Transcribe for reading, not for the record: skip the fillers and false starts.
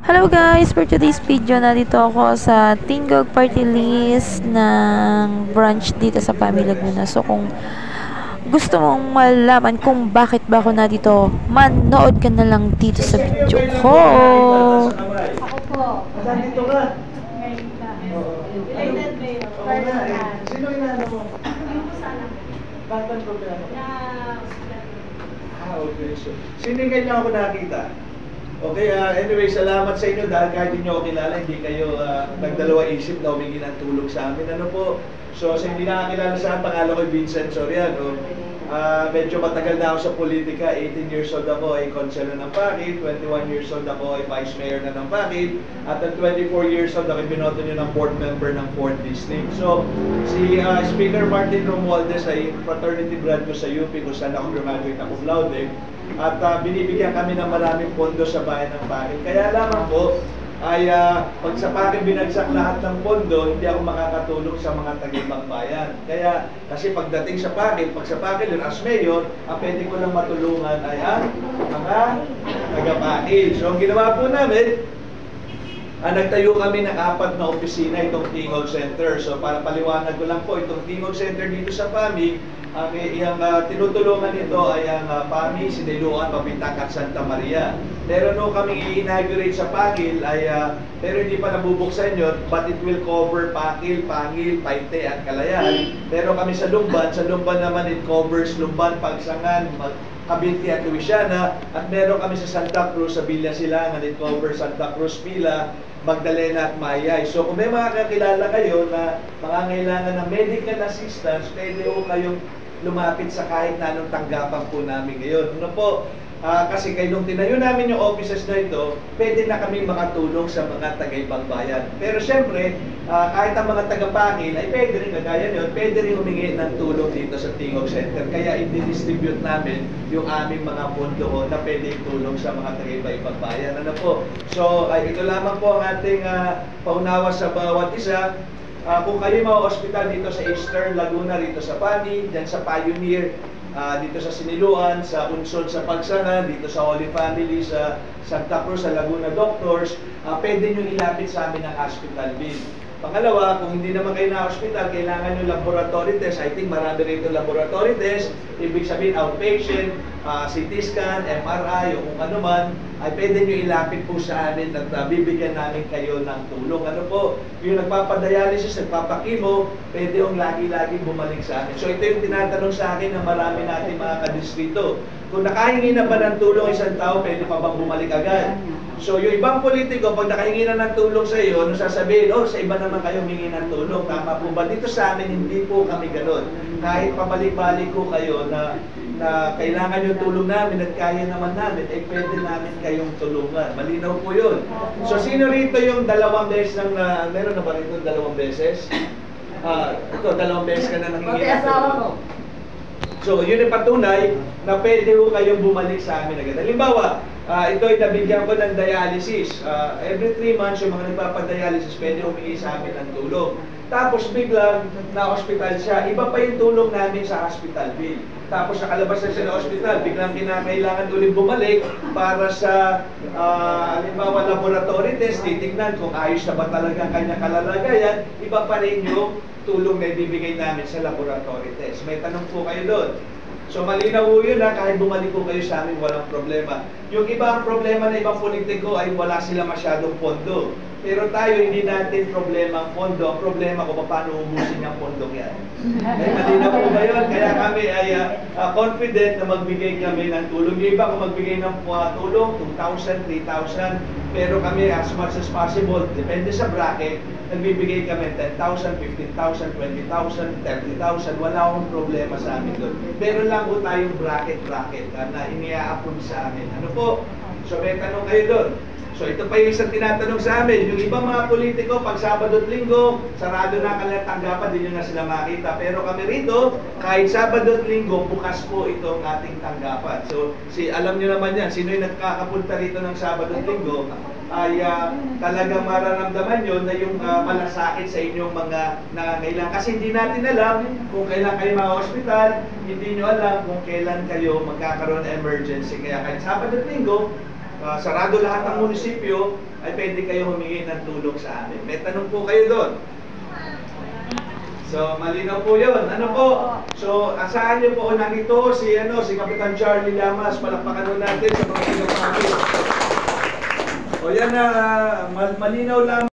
Hello guys! For today's video, nandito ako sa Tingog Party List ng branch dito sa Pami Laguna. So kung gusto mong malaman kung bakit ba ako nandito, manood ka na lang dito sa video ko. Ako po. Saan dito ka? Ngayon lang. Related Mayor. Oo nga eh. Sino inaano mo? Yung po sana. Bakit ang problema? Na hospital. Okay. So, sino yung kailangan ko nakita? Okay, anyway, salamat sa inyo dahil kahit hindi nyo ako kilala, hindi kayo nagdalawa isip na humingi ng tulong sa amin. Ano po? So, sa hindi nakakilala sa akin, pangalan ko Vincent Soriano. Medyo matagal na ako sa politika. 18 years old ako ay konselo ng Pakit, 21 years old ako ay vice mayor na ng Pakit, at at 24 years old ako ay binoto nyo ng board member ng 4th District. So, si Speaker Martin Romualdez ay fraternity grad ko sa UP kung saan ako graduate ako cum laude. At binibigyan kami ng maraming pondo sa bayan ng Pakit. Kaya lamang po, ay pag sa Pakit binagsak lahat ng pondo, hindi ako makakatulong sa mga taga-ibang bayan. Kaya, kasi pagdating sa Pakit, pag sa Pakit yun as mayor, ang pwede ko lang matulungan ay ang mga taga-Pakit. So, ang ginawa po namin, nagtayo kami ng 4 na opisina itong Tingog Center. So, para paliwanag ko lang po, itong Tingog Center dito sa PAMI, ang tinutulungan nito ay ang PAMI, Siniluan, Pamintak at Santa Maria. Meron no kami i-inaugurate sa Pakil, pero hindi pa nabubuksan yun, but it will cover Pakil, Pangil, Paite at Kalayaan. Pero kami sa Lumban naman it covers Lumban, Pagsangan, Cavite at Luisiana, at meron kami sa Santa Cruz, sa Villa Silangan, it covers Santa Cruz, Pila, Magdalena at Mayay. So kung may mga kakilala kayo na mangangailangan ng medical assistance, pwede po kayong lumapit sa kahit na anong tanggapan po namin ngayon. Ano po? Kasi kayo nung tinayo namin yung offices na ito, pwede na kami makatulong sa mga taga-ibang bayan. Pero siyempre, kahit ang mga taga-Pakil ay pwede rin, kagaya nyo, pwede rin humingi ng tulong dito sa Tingog Center. Kaya i-distribute namin yung aming mga pondo na pwede itulong sa mga taga-ibang bayan. Ano po? So, ito lamang po ang ating paunawa sa bawat isa. Kung kayo mga ospital dito sa Eastern Laguna, dito sa PAMI, dyan sa Pioneer, dito sa Siniluan, sa Unsod, sa Pagsangan, dito sa Holy Family, sa Santa Cruz, sa Laguna Doctors, pwede nyo ilapit sa amin ang hospital bill. Pangalawa, kung hindi naman kayo na hospital, kailangan nyo laboratory test. I think marami rito laboratory test. Ibig sabihin, outpatient, CT scan, MRI, o kung ano man, ay pwede nyo ilapit po sa amin at bibigyan namin kayo ng tulong. Ano po, yung nagpapadialysis, nagpapakimo, pwede yung lagi-lagi bumalik sa amin. So ito yung tinatanong sa akin ng marami natin mga kadistrito. Kung nakahingi na ba ng tulong isang tao, pwede pa bang bumalik agad? So yung ibang politiko, pag nakahingi na ng tulong sa iyo, ano sasabihin? Oh, sa iba naman kayo hingi ng tulong. Tama po ba? Dito sa amin, hindi po kami ganun. Kahit pabalik-balik ko kayo na kailangan yung tulong namin at kaya naman namin, pwede namin kayong tulungan. Malinaw po yun. So sino rito yung 2 beses meron na ba rito 2 beses? Ito, 2 beses ka na nangingi ng tulong. So, yun yung patunay na pwede ko kayong bumalik sa amin agad. Halimbawa, ito ay nabigyan ko ng dialysis. Every 3 months, yung mga nagpapadialysis, pwede humingi sa amin ng tulong. Tapos biglang na-hospital siya, iba pa yung tulong namin sa hospital bill. Tapos nakalabas na siya ng hospital, biglang kinakailangan ulit bumalik para sa, halimbawa, laboratory test, titignan kung ayos na ba talaga ang kanyang kalalagayan, iba pa rin yung tulong na ibibigay namin sa laboratory test. May tanong po kayo doon. So malinaw po yun kahit bumalik po kayo sa amin, walang problema. Yung iba ang problema na ibang politiko ay wala sila masyadong pondo. Pero tayo, hindi natin problema ang pondo. Ang problema ko, paano ubusin ang pondo yan. Malinaw po ba yun? Kaya kami ay confident na magbigay kami ng tulong. Yung iba kung magbigay ng tulong, 2,000, 3,000. Pero kami, as much as possible, depende sa bracket, nagbibigay kami 10,000, 15,000, 20,000, 30,000. Wala akong problema sa amin doon. Pero lang po tayong bracket na iniaapon sa amin. Ano po? So may tanong kayo doon. So ito pa yung isang tinatanong sa amin. Yung ibang mga politiko, pag Sabado at Linggo, sarado na kanilang tanggapan, din nyo na sila makita. Pero kami rito, kahit Sabado at Linggo, bukas po itong ating tanggapan. So alam nyo naman yan, sino yung nagkakapunta rito ng Sabado at Linggo, ay talagang mararamdaman nyo na yung malasakit sa inyong mga nangangailangan. Kasi hindi natin alam kung kailan kayo ma-hospital, hindi nyo alam kung kailan kayo magkakaroon ng emergency. Kaya kahit Sabado at Linggo, sarado lahat ng munisipyo, ay pwede kayo humingi ng tulong sa amin. May tanong po kayo doon. So, malinaw po yun. Ano po? So, asahan niyo po nandito si Kapitan Charlie Llamas. Palakpakan nun natin sa mga pinapakit. O yan na, malinaw lang.